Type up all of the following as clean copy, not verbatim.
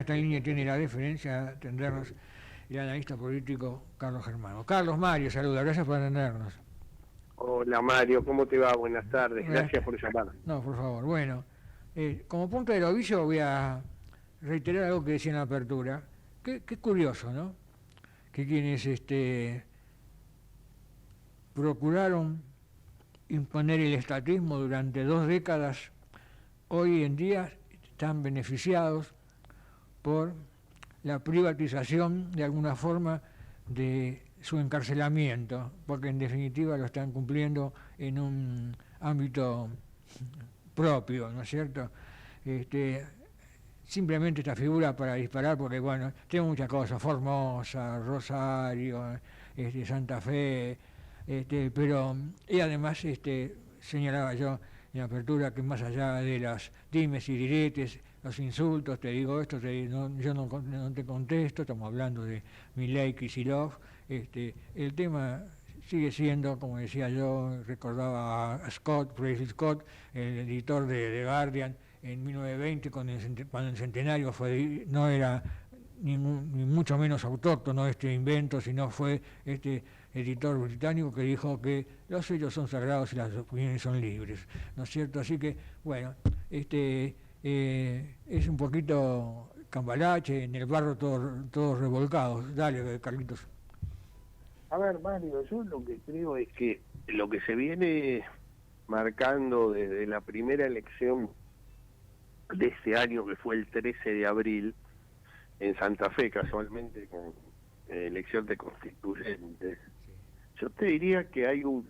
está en línea, tiene la deferencia de atendernos el analista político Carlos Germano. Carlos Mario, saluda, gracias por atendernos. Hola Mario, ¿cómo te va? Buenas tardes, gracias por llamar. No, por favor, bueno, como punto del ovillo voy a reiterar algo que decía en la apertura. Qué curioso, ¿no? Que quienes procuraron imponer el estatismo durante 2 décadas, hoy en día están beneficiados por la privatización de alguna forma de su encarcelamiento, porque en definitiva lo están cumpliendo en un ámbito propio, ¿no es cierto? Simplemente esta figura para disparar, porque bueno, tengo muchas cosas, Formosa, Rosario, Santa Fe, pero y además señalaba yo en apertura que más allá de las dimes y diretes, los insultos, te digo esto, yo no te contesto, estamos hablando de Milei, Kicillof, el tema sigue siendo, como decía yo, recordaba a Tracy Scott, el editor de The Guardian, en 1920, cuando el centenario no era ni mucho menos autóctono este invento, sino fue este editor británico que dijo que los hechos son sagrados y las opiniones son libres, ¿no es cierto? Así que, bueno, es un poquito cambalache, en el barro todos revolcados. Dale, Carlitos. A ver, Mario, yo lo que creo es que lo que se viene marcando desde la primera elección de este año, que fue el 13 de abril, en Santa Fe, casualmente, con elección de constituyentes, yo te diría que hay un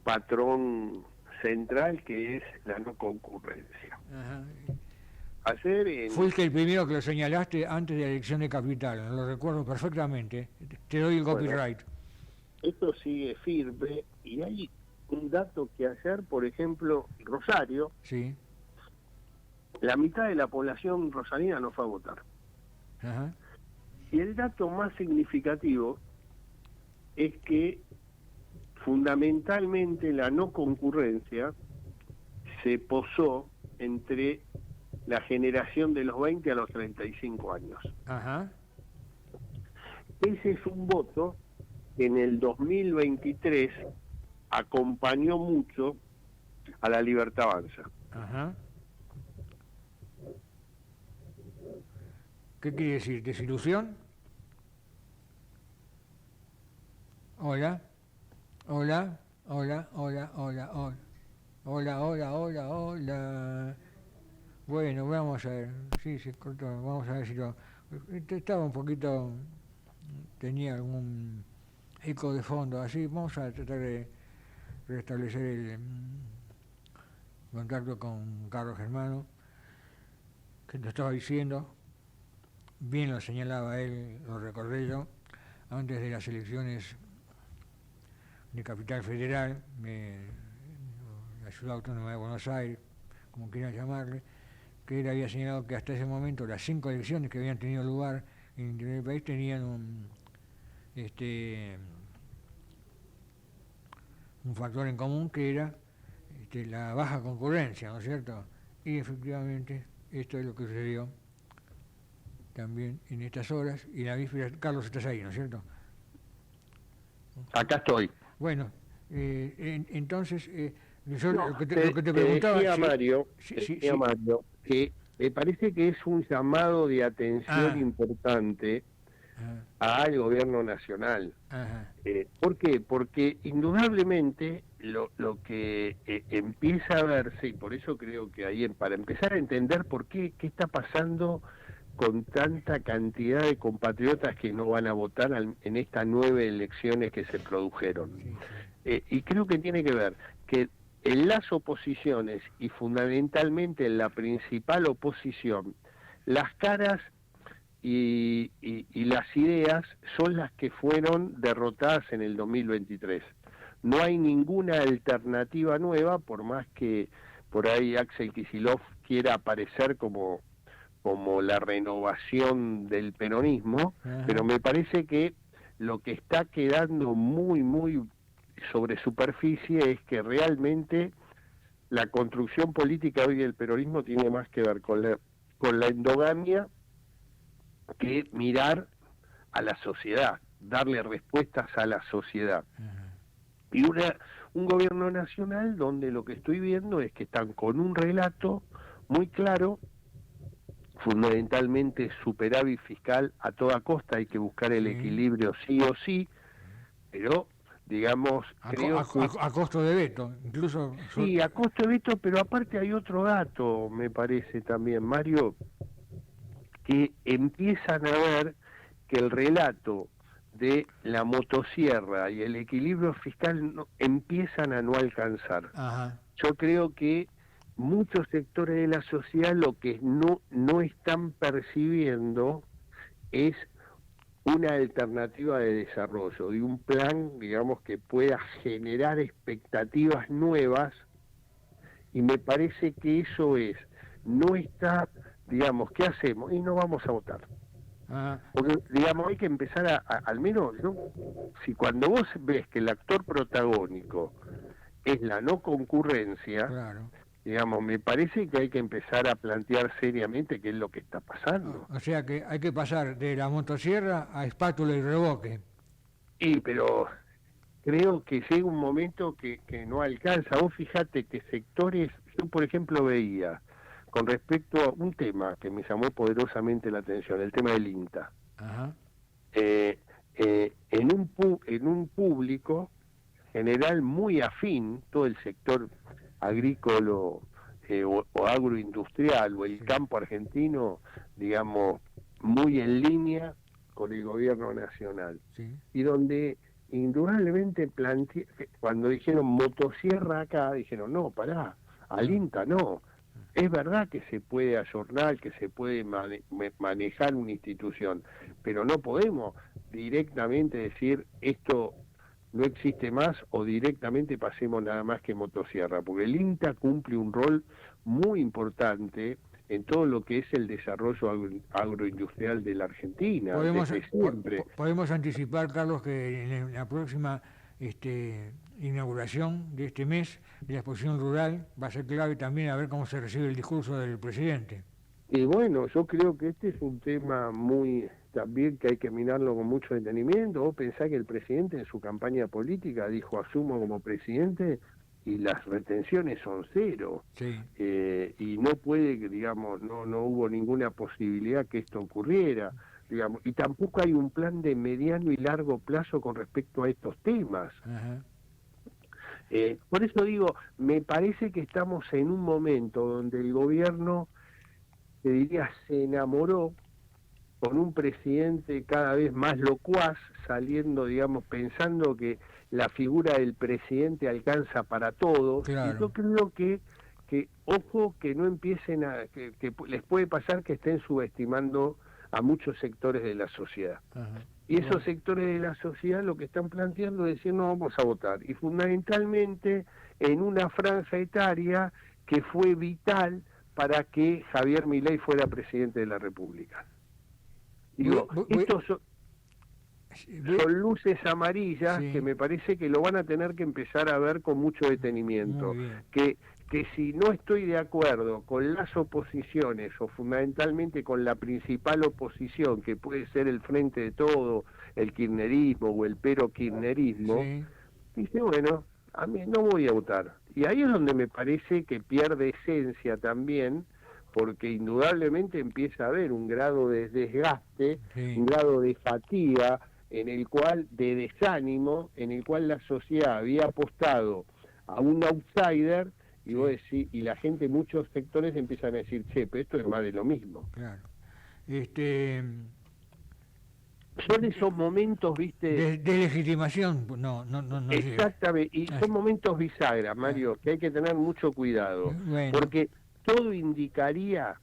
patrón central que es la no concurrencia. Ajá. Fuiste el primero que lo señalaste antes de la elección de capital, lo recuerdo perfectamente, te doy el copyright. Esto sigue firme y hay un dato que ayer, por ejemplo, Rosario, sí, la mitad de la población rosarina no fue a votar. Ajá. Y el dato más significativo es que fundamentalmente la no concurrencia se posó entre la generación de los 20 a los 35 años. Ajá. Ese es un voto que en el 2023 acompañó mucho a la Libertad Avanza. Ajá. ¿Qué quiere decir? ¿Desilusión? Hola. Hola. Hola, hola, hola, hola. Hola, hola, hola, hola. Bueno, vamos a ver. Sí, se cortó. Vamos a ver si lo... Estaba un poquito... Tenía algún eco de fondo. Así, vamos a tratar de restablecer el contacto con Carlos Germano, que te estaba diciendo. Bien lo señalaba él, lo recordé yo, antes de las elecciones de Capital Federal, la ciudad autónoma de Buenos Aires, como quieran llamarle, que él había señalado que hasta ese momento las 5 elecciones que habían tenido lugar en el país tenían un factor en común, que era la baja concurrencia, ¿no es cierto? Y efectivamente esto es lo que sucedió también en estas horas, y la víspera. Carlos, estás ahí, ¿no es cierto? Acá estoy. Bueno, entonces, yo lo que te preguntaba... Decía Mario, Mario, que me parece que es un llamado de atención importante al gobierno nacional. ¿Por qué? Porque indudablemente lo que empieza a verse, y por eso creo que ahí, para empezar a entender por qué está pasando con tanta cantidad de compatriotas que no van a votar en estas 9 elecciones que se produjeron. Y creo que tiene que ver que en las oposiciones, y fundamentalmente en la principal oposición, las caras y las ideas son las que fueron derrotadas en el 2023. No hay ninguna alternativa nueva, por más que por ahí Axel Kicillof quiera aparecer como la renovación del peronismo. Ajá. Pero me parece que lo que está quedando muy, muy sobre superficie es que realmente la construcción política hoy del peronismo tiene más que ver con con la endogamia que mirar a la sociedad, darle respuestas a la sociedad. Y un gobierno nacional donde lo que estoy viendo es que están con un relato muy claro, fundamentalmente superávit fiscal a toda costa, hay que buscar el equilibrio sí o sí, pero digamos a costo de veto, incluso. Sí, a costo de veto, pero aparte hay otro dato, me parece también, Mario, que empiezan a ver que el relato de la motosierra y el equilibrio fiscal empiezan a no alcanzar. Yo creo que muchos sectores de la sociedad lo que no están percibiendo es una alternativa de desarrollo, de un plan, digamos, que pueda generar expectativas nuevas, y me parece que eso no está, digamos, ¿qué hacemos? Y no vamos a votar. Porque, digamos, hay que empezar al menos, ¿no? Si cuando vos ves que el actor protagónico es la no concurrencia, claro, digamos, me parece que hay que empezar a plantear seriamente qué es lo que está pasando. O sea que hay que pasar de la motosierra a espátula y revoque. Sí, pero creo que llega un momento que no alcanza. Vos fijate que sectores, yo por ejemplo veía, con respecto a un tema que me llamó poderosamente la atención, el tema del INTA. En un público general muy afín, todo el sector agrícola o agroindustrial o el campo argentino, digamos, muy en línea con el gobierno nacional. Y donde indudablemente cuando dijeron motosierra acá, dijeron, no, pará, al INTA no. Es verdad que se puede ayornar, que se puede manejar una institución, pero no podemos directamente decir esto no existe más o directamente pasemos nada más que motosierra, porque el INTA cumple un rol muy importante en todo lo que es el desarrollo agroindustrial de la Argentina. Podemos anticipar, Carlos, que en la próxima inauguración de este mes de la exposición rural va a ser clave también a ver cómo se recibe el discurso del presidente. Y bueno, yo creo que este es un tema muy también que hay que mirarlo con mucho detenimiento. Vos pensás que el presidente en su campaña política dijo asumo como presidente y las retenciones son cero. Y no puede, digamos, no hubo ninguna posibilidad que esto ocurriera, digamos, y tampoco hay un plan de mediano y largo plazo con respecto a estos temas. Por eso digo, me parece que estamos en un momento donde el gobierno, te diría, se enamoró con un presidente cada vez más locuaz, saliendo, digamos, pensando que la figura del presidente alcanza para todos. Y yo creo que ojo, que no empiecen que les puede pasar que estén subestimando a muchos sectores de la sociedad. Y esos sectores de la sociedad lo que están planteando es decir, no vamos a votar. Y fundamentalmente en una franja etaria que fue vital para que Javier Milei fuera presidente de la República. Digo, estos son luces amarillas que me parece que lo van a tener que empezar a ver con mucho detenimiento. Que si no estoy de acuerdo con las oposiciones, o fundamentalmente con la principal oposición, que puede ser el Frente de Todo, el kirchnerismo o el pero-kirchnerismo, dice, bueno, a mí no voy a votar. Y ahí es donde me parece que pierde esencia también, porque indudablemente empieza a haber un grado de desgaste, un grado de fatiga, de desánimo, en el cual la sociedad había apostado a un outsider, y vos decís, y la gente, muchos sectores empiezan a decir, che, pero esto es más de lo mismo. Claro. Son esos momentos, viste... De legitimación, no. Exactamente, y son momentos bisagra, Mario, que hay que tener mucho cuidado, porque todo indicaría,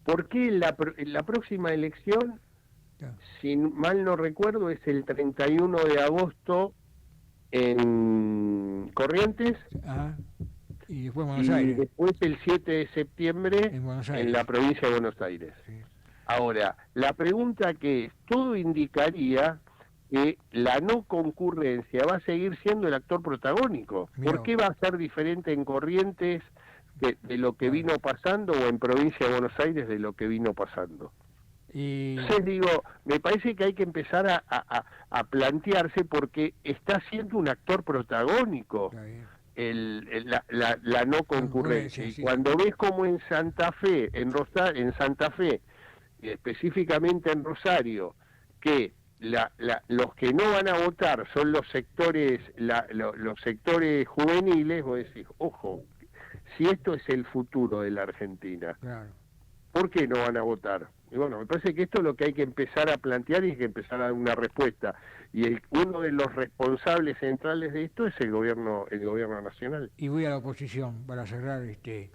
¿por qué en la próxima elección, si mal no recuerdo, es el 31 de agosto en Corrientes? Y después Buenos Aires. Después el 7 de septiembre en la provincia de Buenos Aires. Ahora, la pregunta que es, todo indicaría que la no concurrencia va a seguir siendo el actor protagónico. ¿Por qué va a ser diferente en Corrientes de lo que vino pasando, o en Provincia de Buenos Aires de lo que vino pasando. Entonces digo, me parece que hay que empezar a plantearse, porque está siendo un actor protagónico la no concurrencia. Y cuando ves como en Santa Fe, en Santa Fe, específicamente en Rosario, que los que no van a votar son los sectores los sectores juveniles, vos decís, ojo, si esto es el futuro de la Argentina, ¿por qué no van a votar? Y bueno, me parece que esto es lo que hay que empezar a plantear, y hay que empezar a dar una respuesta. Y uno de los responsables centrales de esto es el gobierno nacional. Y voy a la oposición para cerrar. Se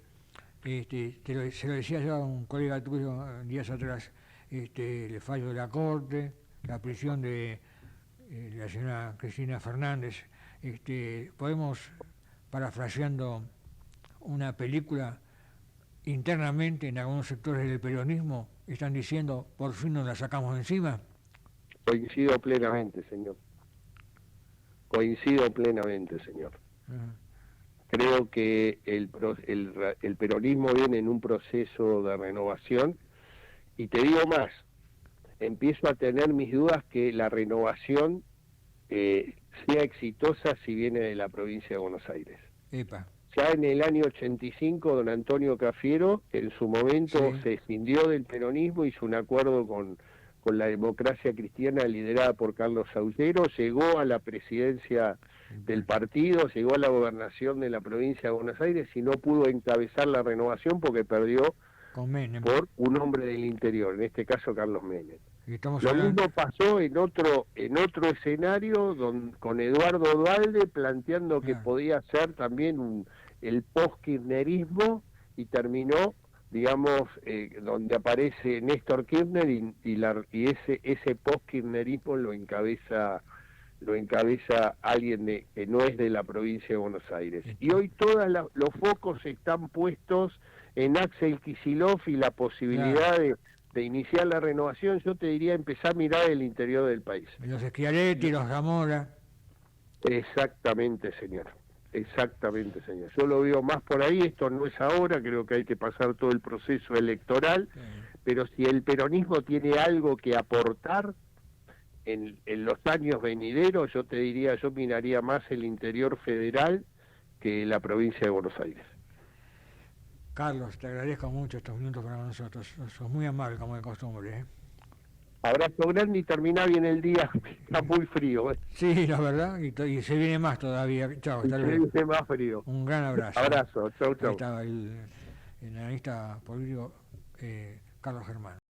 lo decía yo a un colega tuyo días atrás, el fallo de la Corte, la prisión de la señora Cristina Fernández. Podemos, parafraseando una película, internamente en algunos sectores del peronismo están diciendo, por fin nos la sacamos encima. Coincido plenamente, señor. Creo que el peronismo viene en un proceso de renovación, y te digo más, empiezo a tener mis dudas que la renovación sea exitosa si viene de la provincia de Buenos Aires. Epa. Ya en el año 85, don Antonio Cafiero, en su momento se escindió del peronismo, hizo un acuerdo con la Democracia Cristiana liderada por Carlos Saullero, llegó a la presidencia del partido, llegó a la gobernación de la provincia de Buenos Aires, y no pudo encabezar la renovación porque perdió por un hombre del interior, en este caso Carlos Menem. Lo mismo pasó en otro escenario con Eduardo Duhalde, planteando que podía ser también el post-kirchnerismo, y terminó, digamos, donde aparece Néstor Kirchner, y ese post-kirchnerismo lo encabeza alguien que no es de la provincia de Buenos Aires. Y hoy todos los focos están puestos en Axel Kicillof y la posibilidad de iniciar la renovación. Yo te diría empezar a mirar el interior del país. Los Schiaretti, los Zamora. Exactamente, señor. Yo lo veo más por ahí. Esto no es ahora, creo que hay que pasar todo el proceso electoral, pero si el peronismo tiene algo que aportar en los años venideros, yo te diría, yo miraría más el interior federal que la provincia de Buenos Aires. Carlos, te agradezco mucho estos minutos para nosotros. Sos muy amable, como de costumbre. Abrazo grande, y termina bien el día. Está muy frío. Sí, la verdad, y se viene más todavía. Chao, hasta luego. Se viene más frío. Un gran abrazo. Abrazo, chau. Ahí estaba el analista político Carlos Germán.